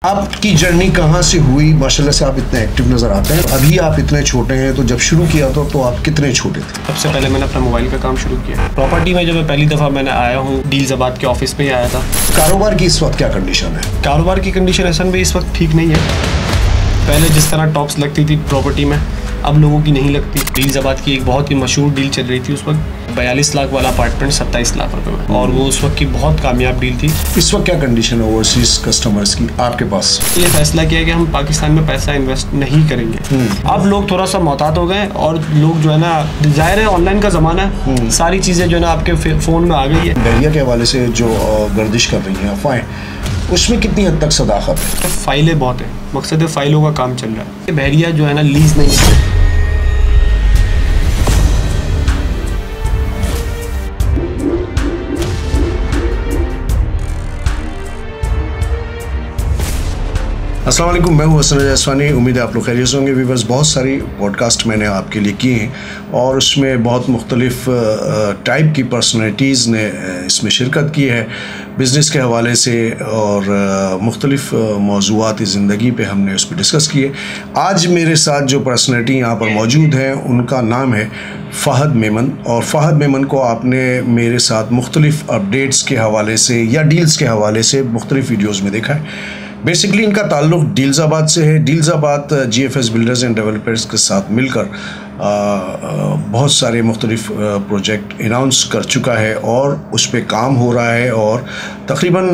आपकी जर्नी कहाँ से हुई? माशाल्लाह से आप इतने एक्टिव नज़र आते हैं। अभी आप इतने छोटे हैं, तो जब शुरू किया था तो आप कितने छोटे थे? सबसे पहले मैंने अपना मोबाइल का काम शुरू किया। प्रॉपर्टी में जब मैं पहली दफ़ा मैंने आया हूँ, डील्साबाद के ऑफिस में ही आया था। कारोबार की इस वक्त क्या कंडीशन है? कारोबार की कंडीशन हसन भाई इस वक्त ठीक नहीं है। पहले जिस तरह टॉप्स लगती थी प्रॉपर्टी में, अब लोगों की नहीं लगती। डील्साबाद की एक बहुत ही मशहूर डील चल रही थी उस वक्त, 42 लाख वाला अपार्टमेंट 27 लाख रुपए में, और वो उस वक्त की बहुत कामयाब डील थी। इस वक्त क्या कंडीशन है ओवरसीज कस्टमर्स की आपके पास? ये फैसला किया कि हम पाकिस्तान में पैसा इन्वेस्ट नहीं करेंगे। अब लोग थोड़ा सा मोहतात हो गए, और लोग जो है ना, जाहिर है ऑनलाइन का ज़माना है, सारी चीज़ें जो है ना आपके फ़ोन में आ गई है। बहरिया के हवाले से जो गर्दिश कर रही हैं अफवाहें, उसमें कितनी हद तक सदाकत है? फाइलें बहुत हैं, मकसद है फाइलों का काम चल रहा है। बहरिया जो है ना लीज नहीं है। अस्सलाम वालेकुम, मैं हूं हसन जैसवानी। उम्मीद है आप लोग खैरियत होंगे। व्यूअर्स, बहुत सारी पॉडकास्ट मैंने आपके लिए किए हैं, और उसमें बहुत मुख्तलिफ टाइप की पर्सनैलिटीज़ ने इसमें शिरकत की है, बिज़नेस के हवाले से, और मुख्तलिफ मौज़ूआत ज़िंदगी पे हमने उस पर डिस्कस किए। आज मेरे साथ जो पर्सनैलिटी यहाँ पर मौजूद हैं, उनका नाम है फ़हद मेमन। और फ़हद मेमन को आपने मेरे साथ मुख्तलिफ अपडेट्स के हवाले से या डील्स के हवाले से मुख्तलिफ वीडियोज़ में देखा है। बेसिकली इनका ताल्लुक़ डील्साबाद से है। डील्साबाद GFS बिल्डर्स एंड डेवलपर्स के साथ मिलकर बहुत सारे मुख्तलिफ प्रोजेक्ट अनाउंस कर चुका है, और उस पर काम हो रहा है, और तकरीबन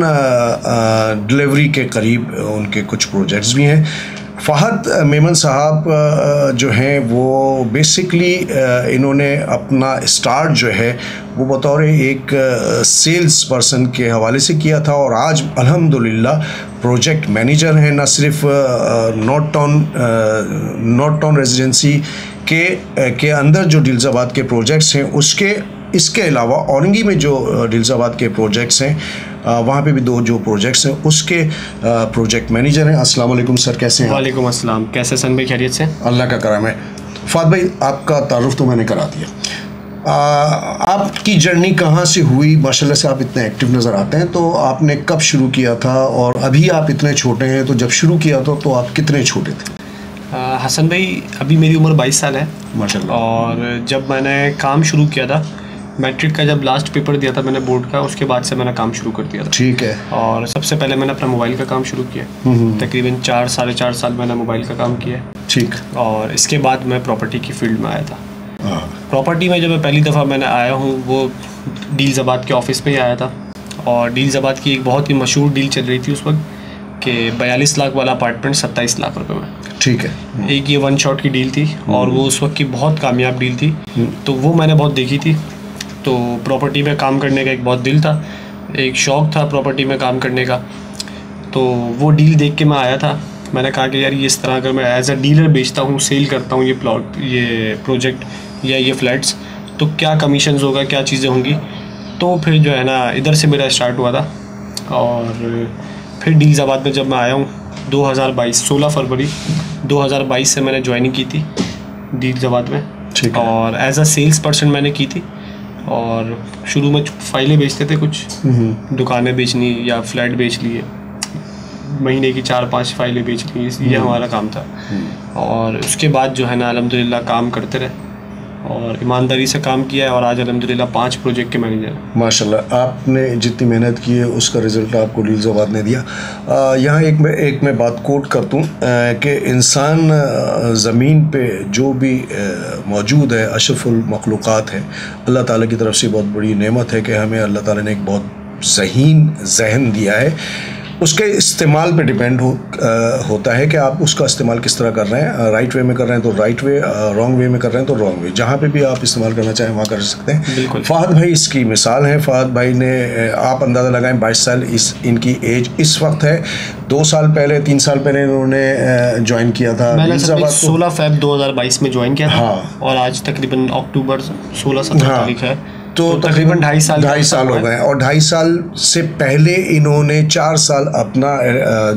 डिलीवरी के करीब उनके कुछ प्रोजेक्ट्स भी हैं। फ़हद मेमन साहब जो हैं वो बेसिकली इन्होंने अपना स्टार्ट जो है वो बतौर एक सेल्स पर्सन के हवाले से किया था, और आज अल्हम्दुलिल्लाह प्रोजेक्ट मैनेजर हैं। न सिर्फ नॉर्थ टाउन रेजिडेंसी के अंदर जो डील्साबाद के प्रोजेक्ट्स हैं इसके अलावा औरंगी में जो डील्साबाद के प्रोजेक्ट्स हैं, वहाँ पे भी दो जो प्रोजेक्ट्स हैं उसके प्रोजेक्ट मैनेजर हैं। अस्सलाम वालेकुम सर, कैसे हैं? वालेकुम अस्सलाम। कैसे सन भाई, खैरियत से? अल्लाह का करम है। फ़हद भाई, आपका तारुफ तो मैंने करा दिया। आपकी जर्नी कहाँ से हुई? माशाल्लाह से आप इतने एक्टिव नज़र आते हैं, तो आपने कब शुरू किया था? और अभी आप इतने छोटे हैं, तो जब शुरू किया था तो आप कितने छोटे थे? हसन भाई, अभी मेरी उम्र 22 साल है माशाल्लाह। और जब मैंने काम शुरू किया था, मैट्रिक का जब लास्ट पेपर दिया था मैंने बोर्ड का, उसके बाद से मैंने काम शुरू कर दिया था। ठीक है। और सबसे पहले मैंने अपना मोबाइल का काम शुरू किया। तकरीबन 4-4.5 साल मैंने मोबाइल का काम किया। ठीक। और इसके बाद मैं प्रॉपर्टी की फील्ड में आया था। प्रॉपर्टी में जब मैं पहली दफ़ा मैंने आया हूँ, वो डील्साबाद के ऑफिस में ही आया था, और डील्साबाद की एक बहुत ही मशहूर डील चल रही थी उस वक्त, कि 42 लाख वाला अपार्टमेंट 27 लाख रुपए में। ठीक है। एक ये वन शॉट की डील थी, और वो उस वक्त की बहुत कामयाब डील थी, तो वो मैंने बहुत देखी थी। तो प्रॉपर्टी में काम करने का एक बहुत दिल था, एक शौक़ था प्रॉपर्टी में काम करने का। तो वो डील देख के मैं आया था। मैंने कहा कि यार, ये इस तरह अगर मैं एज अ डीलर बेचता हूँ, सेल करता हूँ ये प्लॉट, ये प्रोजेक्ट या ये फ्लैट्स, तो क्या कमीशंस होगा, क्या चीज़ें होंगी। तो फिर जो है ना, इधर से मेरा स्टार्ट हुआ था। और फिर डील्साबाद में जब मैं आया हूँ 2022 16 फरवरी 2022 से मैंने ज्वाइनिंग की थी डील्साबाद में। और एज अ सेल्स पर्सन मैंने की थी। और शुरू में फाइलें बेचते थे, कुछ दुकानें बेचनी या फ्लैट बेच लिए, महीने की 4-5 फाइलें बेच ली, ये हमारा काम था। और उसके बाद जो है ना, अल्हम्दुलिल्लाह काम करते रहे और ईमानदारी से काम किया है, और आज अल्हम्दुलिल्लाह 5 प्रोजेक्ट के मैनेजर हैं। माशाल्लाह, आपने जितनी मेहनत की है उसका रिज़ल्ट आपको डील्साबाद ने दिया। यहाँ एक मैं बात कोट कर दूँ कि इंसान ज़मीन पे जो भी मौजूद है, अशरफुल मखलूक़ात है, अल्लाह ताला की तरफ से बहुत बड़ी नेमत है कि हमें अल्लाह ताला ने एक बहुत ज़हीन जहन दिया है। उसके इस्तेमाल पे डिपेंड होता है कि आप उसका इस्तेमाल किस तरह कर रहे हैं। राइट वे में कर रहे हैं तो राइट वे, रॉन्ग वे में कर रहे हैं तो रॉन्ग वे। जहाँ पे भी आप इस्तेमाल करना चाहें वहाँ कर सकते हैं। बिल्कुल। फ़हद भाई इसकी मिसाल है। फ़हद भाई ने, आप अंदाज़ा लगाएं, 22 साल इनकी एज इस वक्त है। 2 साल पहले, 3 साल पहले इन्होंने ज्वाइन किया था। मैंने 16 फ़रवरी 2022 में ज्वाइन किया था। हाँ। और आज तकरीबन अक्टूबर 16-17 तारीख है, तो तकरीबन 2.5 साल हो गए। और 2.5 साल से पहले इन्होंने 4 साल अपना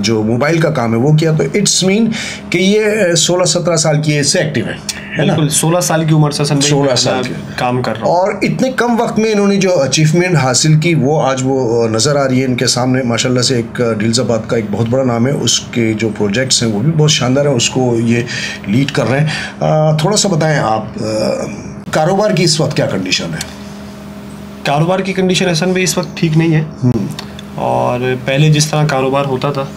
जो मोबाइल का काम है वो किया, तो इट्स मीन कि ये 16-17 साल की एज से एक्टिव है ना? बिल्कुल 16 साल की उम्र से 16 साल के काम कर रहा हूँ। और इतने कम वक्त में इन्होंने जो अचीवमेंट हासिल की वो आज वो नज़र आ रही है इनके सामने माशाल्लाह से। एक दिलजाबाद का एक बहुत बड़ा नाम है, उसके जो प्रोजेक्ट्स हैं वो भी बहुत शानदार है, उसको ये लीड कर रहे हैं। थोड़ा सा बताएं आप, कारोबार की इस वक्त क्या कंडीशन है? कारोबार की कंडीशन असल में इस वक्त ठीक नहीं है, और पहले जिस तरह कारोबार होता था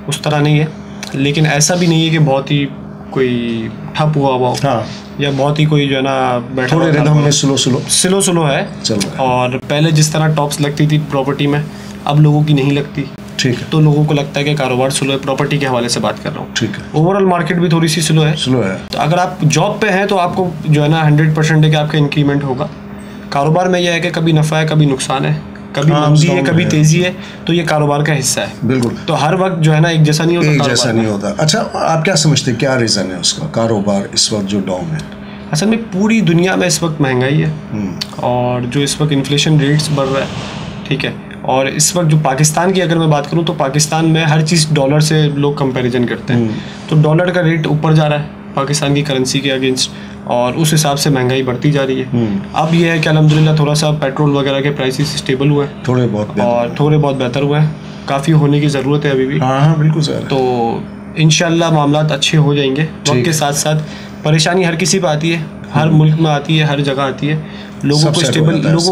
उस तरह नहीं है, लेकिन ऐसा भी नहीं है कि बहुत ही कोई ठप हुआ हो। हाँ। या बहुत ही कोई जो है ना बैठा थोड़े रिदम में स्लो है चल रहा है। और पहले जिस तरह टॉप्स लगती थी प्रॉपर्टी में, अब लोगों की नहीं लगती। ठीक है। तो लोगों को लगता है कि कारोबार स्लो है, प्रॉपर्टी के हवाले से बात कर रहा हूँ। ठीक है। ओवरऑल मार्केट भी थोड़ी सी स्लो है। तो अगर आप जॉब पे हैं तो आपको जो है ना 100% है कि आपका इंक्रीमेंट होगा। कारोबार में यह है कि कभी नफ़ा है कभी नुकसान है, कभी मंदी है कभी तेज़ी है, तो ये कारोबार का हिस्सा है। बिल्कुल। तो हर वक्त जो है ना एक जैसा नहीं होता। अच्छा, आप क्या समझते हैं क्या रीज़न है उसका, कारोबार इस वक्त जो डाउन है? असल में पूरी दुनिया में इस वक्त महंगाई है, और जो इस वक्त इन्फ्लेशन रेट्स बढ़ रहा है, ठीक है। और इस वक्त जो पाकिस्तान की अगर मैं बात करूं तो पाकिस्तान में हर चीज़ डॉलर से लोग कंपैरिजन करते हैं, तो डॉलर का रेट ऊपर जा रहा है पाकिस्तान की करेंसी के अगेंस्ट, और उस हिसाब से महंगाई बढ़ती जा रही है। अब यह है कि अल्हम्दुलिल्लाह थोड़ा सा पेट्रोल वगैरह के प्राइसेस स्टेबल हुए हैं, थोड़े बहुत बेहतर हुए हैं। काफ़ी होने की ज़रूरत है अभी भी। हाँ बिल्कुल सर। तो इंशाल्लाह मामलात अच्छे हो जाएंगे। वक्त के साथ साथ परेशानी हर किसी पे आती है, हर मुल्क में आती है, हर जगह आती है। लोगों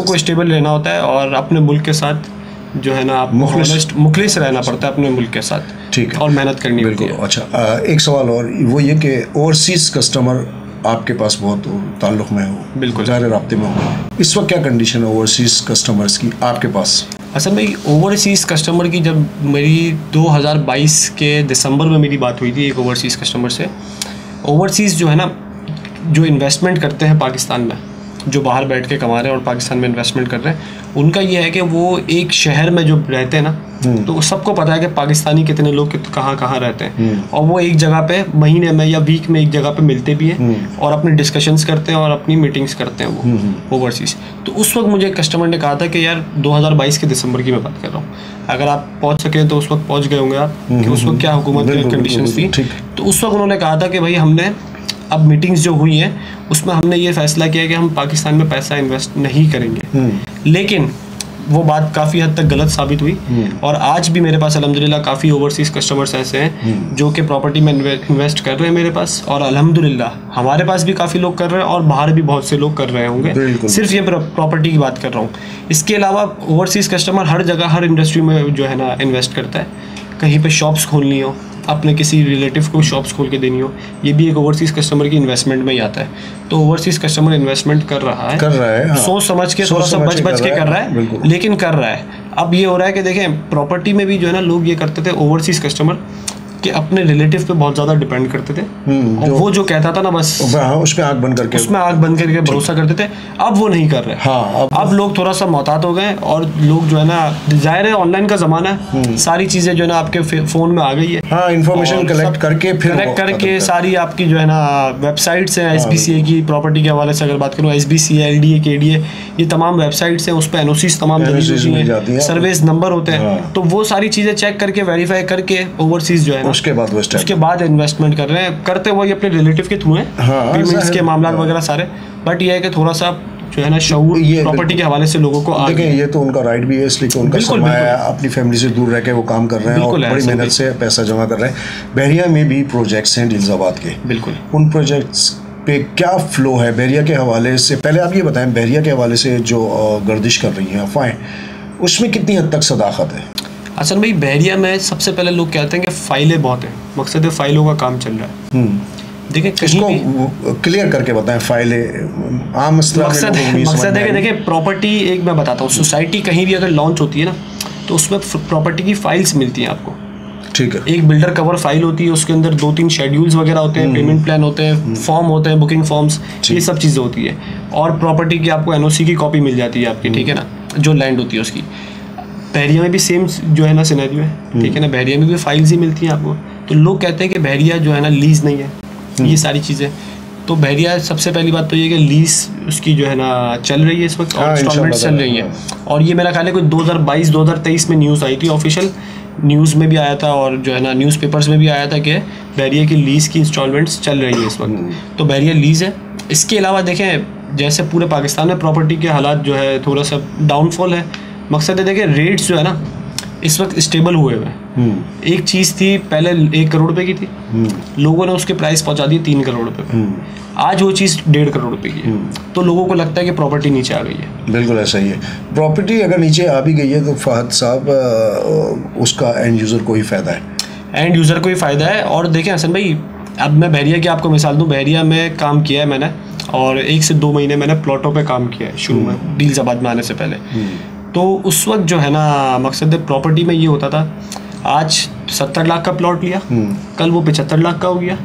को स्टेबल रहना होता है, और अपने मुल्क के साथ जो है ना आप मुखलिस रहना पड़ता है अपने मुल्क के साथ। ठीक है। और मेहनत करनी होती है। अच्छा, एक सवाल और, वो ये कि ओवरसीज़ कस्टमर आपके पास बहुत ताल्लुक़ में हो, बिल्कुल ज़ाहिर राब्ते में हो, इस वक्त क्या कंडीशन है ओवरसीज़ कस्टमर्स की आपके पास? असल में ओवरसीज़ कस्टमर की जब मेरी 2022 के दिसंबर में मेरी बात हुई थी एक ओवरसीज़ कस्टमर से। ओवरसीज़ जो है ना, जो इन्वेस्टमेंट करते हैं पाकिस्तान में, जो बाहर बैठ के कमा रहे हैं और पाकिस्तान में इन्वेस्टमेंट कर रहे हैं, उनका ये है कि वो एक शहर में जो रहते हैं ना, तो सबको पता है कि पाकिस्तानी कितने लोग कहाँ रहते हैं, और वो एक जगह पे महीने में या वीक में एक जगह पे मिलते भी हैं और अपने डिस्कशंस करते हैं और अपनी मीटिंग्स करते हैं वो ओवरसीज़। तो उस वक्त मुझे कस्टमर ने कहा था कि यार 2022 के दिसंबर की मैं बात कर रहा हूँ, अगर आप पहुँच सके तो उस वक्त पहुँच गए होंगे आप, कि उस वक्त क्या हुकूमत की कंडीशंस थी। तो उस वक्त उन्होंने कहा था कि भाई हमने अब मीटिंग्स जो हुई हैं उसमें हमने ये फैसला किया कि हम पाकिस्तान में पैसा इन्वेस्ट नहीं करेंगे। लेकिन वो बात काफ़ी हद तक गलत साबित हुई, और आज भी मेरे पास अल्हम्दुलिल्लाह काफ़ी ओवरसीज़ कस्टमर्स ऐसे हैं जो कि प्रॉपर्टी में इन्वेस्ट कर रहे हैं मेरे पास, और अल्हम्दुलिल्लाह हमारे पास भी काफ़ी लोग कर रहे हैं और बाहर भी बहुत से लोग कर रहे होंगे। सिर्फ ये प्रॉपर्टी की बात कर रहा हूँ। इसके अलावा ओवरसीज़ कस्टमर हर जगह हर इंडस्ट्री में जो है ना इन्वेस्ट करता है। कहीं पे शॉप्स खोलनी हो, अपने किसी रिलेटिव को शॉप्स खोल के देनी हो, ये भी एक ओवरसीज़ कस्टमर की इन्वेस्टमेंट में ही आता है। तो ओवरसीज़ कस्टमर इन्वेस्टमेंट कर रहा है हाँ। सोच समझ के थोड़ा सा बच के कर रहा है, लेकिन कर रहा है। अब ये हो रहा है कि देखें प्रॉपर्टी में भी जो है ना लोग ये करते थे ओवरसीज़ कस्टमर कि अपने रिलेटिव पे बहुत ज़्यादा डिपेंड करते थे, और वो जो कहता था ना बस उसमें आँख बंद करके भरोसा करते थे। अब वो नहीं कर रहे। हाँ, अब लोग थोड़ा सा मोहतात हो गए, और लोग जो है ना, जाहिर है ऑनलाइन का ज़माना है, सारी चीज़ें जो है ना आपके फ़ोन में आ गई है। हाँ, इन्फॉर्मेशन कलेक्ट करके सारी आपकी जो है ना वेबसाइट्स हैं, SBCA की प्रॉपर्टी के हवाले से अगर बात करूँ, SBCA, LDA, KDA, ये तमाम वेबसाइट्स हैं, उस पर NOCs तमाम मिल जाती हैं, सर्विस नंबर होते हैं। तो वो सारी चीज़ें चेक करके वेरीफाई करके ओवरसीज़ जो है उसके बाद इन्वेस्टमेंट कर रहे हैं, करते वही अपने रिलेटिव के थ्रू हैं, पेमेंट्स के मामला वगैरह सारे। बट ये है कि थोड़ा सा जो है ना शऊर प्रॉपर्टी के हवाले से लोगों को देखें, ये तो उनका राइट भी है, इसलिए कि उनका सरमाया अपनी फैमिली से दूर रह के वो काम कर रहे हैं और बड़ी मेहनत से पैसा जमा कर रहे हैं। बहरिया में भी प्रोजेक्ट्स हैं दिलजाबाद के, बिल्कुल। उन प्रोजेक्ट्स पे क्या फ्लो है बहरिया के हवाले से? पहले आप ये बताएं, बहरिया के हवाले से जो गर्दिश कर रही हैं अफवाहें, उसमें कितनी हद तक सदाकत है? असल में बहरिया में सबसे पहले लोग कहते हैं कि फाइलें बहुत हैं, मकसद है फाइलों का काम चल रहा है। देखिए, इसको क्लियर करके बताएं, फाइलें आम मकसद है कि देखिए प्रॉपर्टी, एक मैं बताता हूँ, सोसाइटी कहीं भी अगर लॉन्च होती है ना, तो उसमें प्रॉपर्टी की फाइल्स मिलती हैं आपको। ठीक है। एक बिल्डर कवर फाइल होती है, उसके अंदर 2-3 शेड्यूल्स वगैरह होते हैं, पेमेंट प्लान होते हैं, फॉर्म होते हैं, बुकिंग फॉर्म्स, ये सब चीज़ें होती है। और प्रॉपर्टी की आपको NOC की कॉपी मिल जाती है आपकी, ठीक है ना, जो लैंड होती है उसकी। बहरिया में भी सेम जो है ना सिनेरियो है, ठीक है ना, बहरिया में भी फाइल्स ही मिलती हैं आपको। तो लोग कहते हैं कि बहरिया जो है ना लीज नहीं है, ये सारी चीज़ें। तो बहरिया सबसे पहली बात तो ये कि लीज उसकी जो है ना चल रही है इस वक्त, और इंस्टॉलमेंट चल रही है। और ये मेरा ख्याल है कोई 2022-2023 में न्यूज़ आई थी, ऑफिशियल न्यूज़ में भी आया था और जो है ना न्यूज़पेपर्स में भी आया था कि बहरिया की लीज़ की इंस्टॉलमेंट्स चल रही है इस वक्त। तो बहरिया लीज़ है। इसके अलावा देखें जैसे पूरे पाकिस्तान में प्रॉपर्टी के हालात जो है थोड़ा सा डाउनफॉल है। मकसद है देखें रेट्स जो है ना इस वक्त स्टेबल हुए हुए हैं। एक चीज़ थी पहले 1 करोड़ रुपए की थी, लोगों ने उसके प्राइस पहुंचा दिए 3 करोड़ रुपए पे। आज वो चीज़ 1.5 करोड़ रुपए की है। तो लोगों को लगता है कि प्रॉपर्टी नीचे आ गई है। बिल्कुल ऐसा ही है। प्रॉपर्टी अगर नीचे आ भी गई है तो फहद साहब उसका एंड यूज़र को ही फ़ायदा है। एंड यूज़र को ही फ़ायदा है। और देखें हसन भाई, अब मैं बहरिया की आपको मिसाल दूँ, बहरिया में काम किया है मैंने और 1 से 2 महीने मैंने प्लॉटों पे काम किया है शुरू में, डील्साबाद में आने से पहले। तो उस वक्त जो है ना मकसद प्रॉपर्टी में ये होता था, आज 70 लाख का प्लॉट लिया, कल वो 75 लाख का हो गया,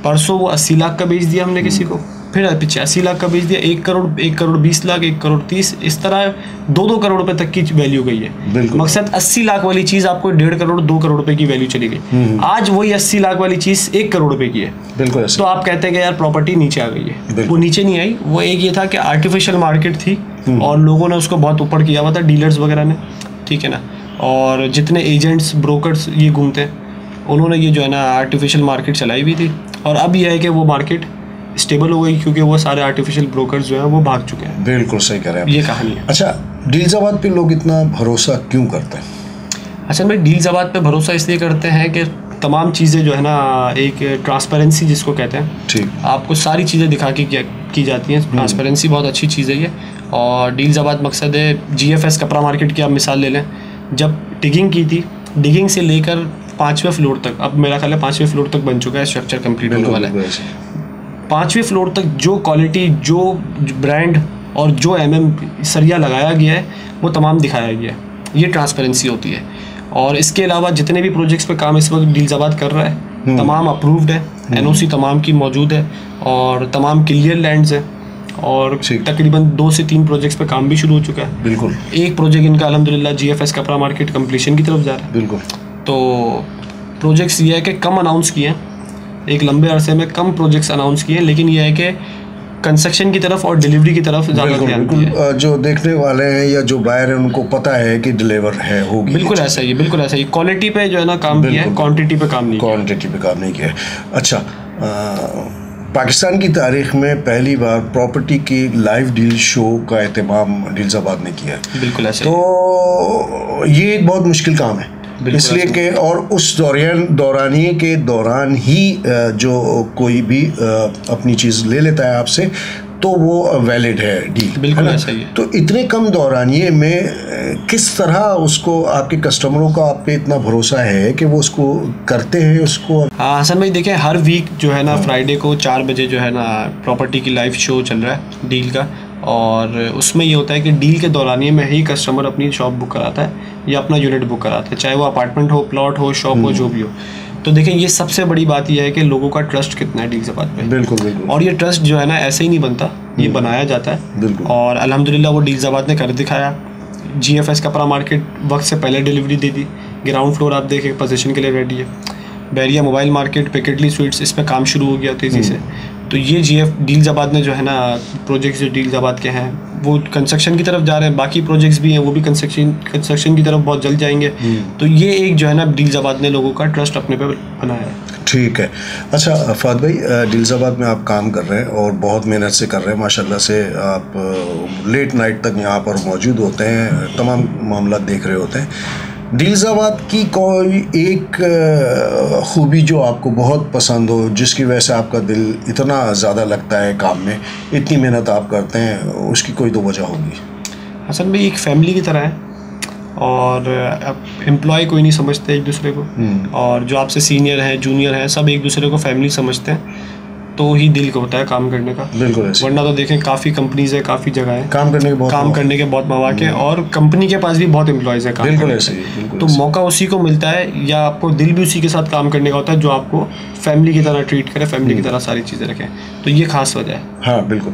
परसों वो 80 लाख का बेच दिया हमने किसी को, फिर 85 लाख का बेच दिया, 1 करोड़ 1 करोड़ 20 लाख, 1 करोड़ 30, इस तरह 2-2 करोड़ रुपए तक की वैल्यू गई है। मकसद 80 लाख वाली चीज़ आपको 1.5 करोड़ 2 करोड़ रुपए की वैल्यू चली गई। आज वही 80 लाख वाली चीज़ 1 करोड़ रुपए की है। बिल्कुल। तो आप कहते हैं कि यार प्रॉपर्टी नीचे आ गई है। वो नीचे नहीं आई, वो एक ये था कि आर्टिफिशियल मार्केट थी और लोगों ने उसको बहुत ऊपर किया हुआ था, डीलर्स वगैरह ने, ठीक है ना। और जितने एजेंट्स ब्रोकर्स ये घूमते हैं उन्होंने ये जो है ना आर्टिफिशियल मार्केट चलाई हुई थी। और अब यह है कि वो मार्केट स्टेबल हो गई क्योंकि वो सारे आर्टिफिशियल ब्रोकर्स जो हैं वो भाग चुके हैं। बिल्कुल सही कह रहे हैं, ये कहानी है। अच्छा, डील्साबाद पे लोग इतना भरोसा क्यों करते हैं? अच्छा भाई, डील्साबाद पे भरोसा इसलिए करते हैं कि तमाम चीज़ें जो है ना एक ट्रांसपेरेंसी जिसको कहते हैं, ठीक, आपको सारी चीज़ें दिखा के की जाती हैं। ट्रांसपेरेंसी बहुत अच्छी चीज़ है ये। और डील्साबाद मकसद है GFS कपड़ा मार्केट की आप मिसाल ले लें, जब डिगिंग की थी, डिगिंग से लेकर 5वें फ्लोर तक, अब मेरा ख्याल है 5वें फ्लोर तक बन चुका है, स्ट्रक्चर कंप्लीट होने वाला है। 5वें फ्लोर तक जो क्वालिटी, जो ब्रांड और जो सरिया लगाया गया है वो तमाम दिखाया गया है। ये ट्रांसपेरेंसी होती है। और इसके अलावा जितने भी प्रोजेक्ट्स पे काम इस वक्त डील्साबाद कर रहा है तमाम अप्रूव्ड है, NOC तमाम की मौजूद है और तमाम क्लियर लैंड्स है और तकरीबन 2 से 3 प्रोजेक्ट्स पे काम भी शुरू हो चुका है। बिल्कुल। एक प्रोजेक्ट इनका अल्हम्दुलिल्लाह GFS कपड़ा मार्केट कंप्लीशन की तरफ जा रहा है। बिल्कुल। तो प्रोजेक्ट्स ये है कि कम अनाउंस किए हैं, एक लंबे अरसे में कम प्रोजेक्ट्स अनाउंस किए हैं, लेकिन ये है कि कंस्ट्रक्शन की तरफ और डिलीवरी की तरफ ज़्यादा ध्यान दिया है। जो देखने वाले हैं या जो बायर हैं उनको पता है कि डिलीवर है होगी। बिल्कुल ऐसा ही, बिल्कुल ऐसा ही। क्वालिटी पे जो है ना काम किया है, क्वांटिटी पे काम नहीं किया। क्वांटिटी पे काम नहीं किया है। अच्छा, पाकिस्तान की तारीख में पहली बार प्रॉपर्टी की लाइव डील शो का एहतमाम डील्साबाद ने किया है। बिल्कुल ऐसा। तो ये एक बहुत मुश्किल काम है, इसलिए कि और उस दौरानिए के दौरान ही जो कोई भी अपनी चीज़ ले लेता है आपसे तो वो वैलिड है डील। बिल्कुल ऐसा ही है। तो इतने कम दौरानिए में किस तरह उसको, आपके कस्टमरों का आप पे इतना भरोसा है कि वो उसको करते हैं उसको? हाँ हसन भाई, देखें हर वीक जो है ना फ्राइडे को 4 बजे जो है ना प्रॉपर्टी की लाइव शो चल रहा है डील का। और उसमें ये होता है कि डील के दौरानिए में ही कस्टमर अपनी शॉप बुक कराता है या अपना यूनिट बुक कराता है, चाहे वो अपार्टमेंट हो, प्लॉट हो, शॉप हो, जो भी हो। तो देखें ये सबसे बड़ी बात यह है कि लोगों का ट्रस्ट कितना है डील्साबाद पे। बिल्कुल बिल्कुल। और ये ट्रस्ट जो है ना ऐसे ही नहीं बनता, ये बनाया जाता है। बिल्कुल। और अल्हम्दुलिल्लाह वो डील्साबाद ने कर दिखाया। GFS कपड़ा मार्केट वक्त से पहले डिलीवरी दे दी, ग्राउंड फ्लोर आप देखें पोजीशन के लिए रेडी है। बहरिया मोबाइल मार्केट, पिकेटली स्वीट्स, इस पर काम शुरू हो गया तेज़ी से। तो ये डील्साबाद ने जो है ना प्रोजेक्ट्स जो डील्साबाद के हैं वो कंस्ट्रक्शन की तरफ जा रहे हैं, बाकी प्रोजेक्ट्स भी हैं वो भी कंस्ट्रक्शन की तरफ बहुत जल्द जाएंगे। तो ये एक जो है ना डील्साबाद ने लोगों का ट्रस्ट अपने पे बनाया है। ठीक है। अच्छा फहद भाई, डील्साबाद में आप काम कर रहे हैं और बहुत मेहनत से कर रहे हैं माशाल्लाह से। आप लेट नाइट तक यहाँ पर मौजूद होते हैं, तमाम मामला देख रहे होते हैं। डील्साबाद की कोई एक खूबी जो आपको बहुत पसंद हो, जिसकी वजह से आपका दिल इतना ज़्यादा लगता है काम में, इतनी मेहनत आप करते हैं, उसकी कोई तो वजह होगी? हसन भाई, एक फैमिली की तरह है और अब एम्प्लॉय कोई नहीं समझते एक दूसरे को, और जो आपसे सीनियर हैं, जूनियर हैं, सब एक दूसरे को फैमिली समझते हैं, तो ही दिल को होता है काम करने का। बिल्कुल ऐसे। वरना तो देखें काफ़ी कंपनीज है, काफ़ी जगह है काम करने के बहुत मौके हैं और कंपनी के पास भी बहुत एम्प्लॉयज़ है काम। बिल्कुल ऐसे ही। तो मौका उसी को मिलता है या आपको दिल भी उसी के साथ काम करने का होता है जो आपको फैमिली की तरह ट्रीट करे, फैमिली की तरह सारी चीज़ें रखें। तो ये खास वजह है। हाँ बिल्कुल।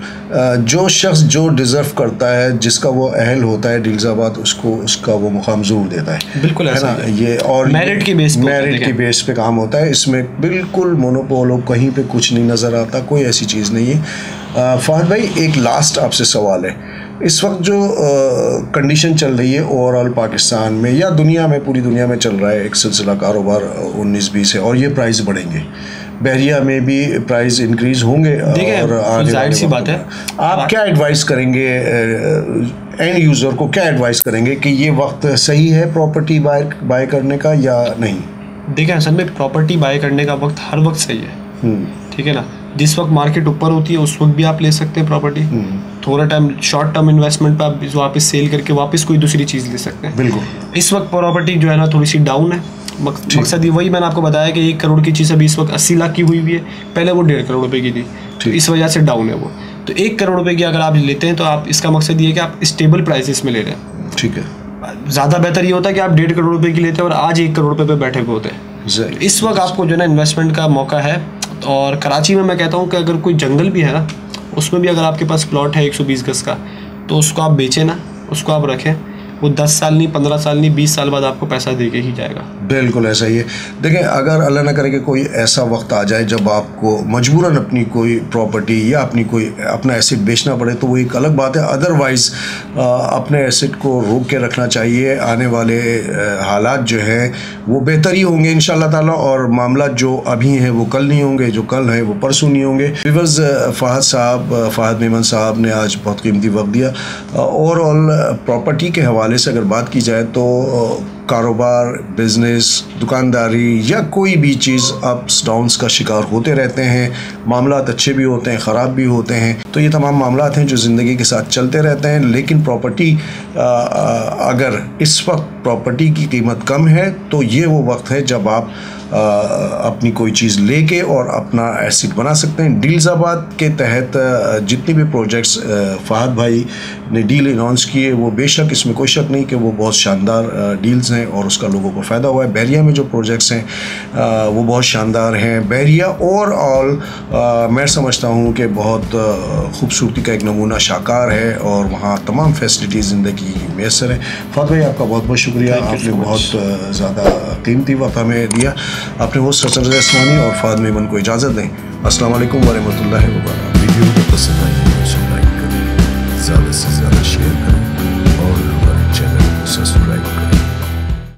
जो शख्स जो डिज़र्व करता है, जिसका वो अहल होता है, डील्साबाद उसको उसका वो मुकाम ज़रूर देता है। बिल्कुल ऐसा है ना। ये और मेरिट की बेस पे काम होता है। इसमें बिल्कुल मोनोपोल हो, कहीं पे कुछ नहीं नज़र नज़र आता, कोई ऐसी चीज़ नहीं है। फहद भाई, एक लास्ट आपसे सवाल है, इस वक्त जो कंडीशन चल रही है ओवरऑल पाकिस्तान में या दुनिया में, पूरी दुनिया में चल रहा है एक सिलसिला कारोबार 19-20 है, और ये प्राइस बढ़ेंगे, बहरिया में भी प्राइस इंक्रीज होंगे, और जाहिर सी बात है। आप क्या एडवाइस करेंगे एंड यूज़र को, क्या एडवाइस करेंगे कि ये वक्त सही है प्रॉपर्टी बाय करने का या नहीं? देखिए असल में प्रॉपर्टी बाय करने का वक्त हर वक्त सही है, ठीक है ना। जिस वक्त मार्केट ऊपर होती है उस वक्त भी आप ले सकते हैं प्रॉपर्टी, थोड़ा टाइम शॉर्ट टर्म इन्वेस्टमेंट पे आप वापस सेल करके वापस कोई दूसरी चीज़ ले सकते हैं। बिल्कुल। इस वक्त प्रॉपर्टी जो है ना थोड़ी सी डाउन है, मकसद ये वही मैंने आपको बताया कि 1 करोड़ की चीज़ अभी इस वक्त 80 लाख की हुई है, पहले वो 1.5 करोड़ रुपए की थी, तो इस वजह से डाउन है वो। तो 1 करोड़ रुपए की अगर आप लेते हैं तो आप, इसका मकसद ये है कि आप स्टेबल प्राइसेस में ले रहे हैं। ठीक है। ज़्यादा बेहतर ये होता है कि आप 1.5 करोड़ रुपए की लेते हैं और आज 1 करोड़ रुपए पे बैठे हुए होते हैं। इस वक्त आपको जो है ना इन्वेस्टमेंट का मौका है। और कराची में मैं कहता हूँ कि अगर कोई जंगल भी है ना, उसमें भी अगर आपके पास प्लॉट है 120 गज का, तो उसको आप बेचें ना, उसको आप रखें, वो 10 साल नहीं, 15 साल नहीं, 20 साल बाद आपको पैसा दे के ही जाएगा। बिल्कुल ऐसा ही है। देखें, अगर अल्लाह ना करे कि कोई ऐसा वक्त आ जाए जब आपको मजबूरन अपनी कोई प्रॉपर्टी या अपना एसेट बेचना पड़े, तो वो एक अलग बात है। अदरवाइज़ अपने एसेट को रोक के रखना चाहिए। आने वाले हालात जो है वो बेहतर ही होंगे इंशाअल्लाह ताला, और मामला जो अभी हैं वो कल नहीं होंगे, जो कल हैं वो परसों नहीं होंगे। व्यूअर्स, फहद मेमन साहब ने आज बहुत कीमती वक्त दिया। ओवरऑल प्रॉपर्टी के हवाले से अगर बात की जाए तो कारोबार, बिजनेस, दुकानदारी या कोई भी चीज़ अप्स डाउन्स का शिकार होते रहते हैं। मामलात अच्छे भी होते हैं, ख़राब भी होते हैं, तो ये तमाम मामलात हैं जो ज़िंदगी के साथ चलते रहते हैं। लेकिन प्रॉपर्टी, अगर इस वक्त प्रॉपर्टी की कीमत कम है तो ये वो वक्त है जब आप अपनी कोई चीज़ लेके और अपना एसेट बना सकते हैं। डील्साबाद के तहत जितने भी प्रोजेक्ट्स फहद भाई ने डील अनाउंस किए, वो बेशक इसमें कोई शक नहीं कि वो बहुत शानदार डील्स हैं और उसका लोगों को फ़ायदा हुआ है। बहरिया में जो प्रोजेक्ट्स हैं वो बहुत शानदार हैं। बहरिया ओवरऑल मैं समझता हूँ कि बहुत खूबसूरती का एक नमूना शाकार है और वहाँ तमाम फैसिलिटीज़ ज़िंदगी की मैसर है। फहद भाई, आपका बहुत बहुत शुक्रिया, आपने बहुत ज़्यादा कीमती वक्त हमें दिया। अपने होस्ट हसन रज़ा अस्मानी और फहद मेमन को इजाज़त दें। अस्सलाम वालेकुम व रहमतुल्लाहि व बरकातहू। वीडियो को पसंद आई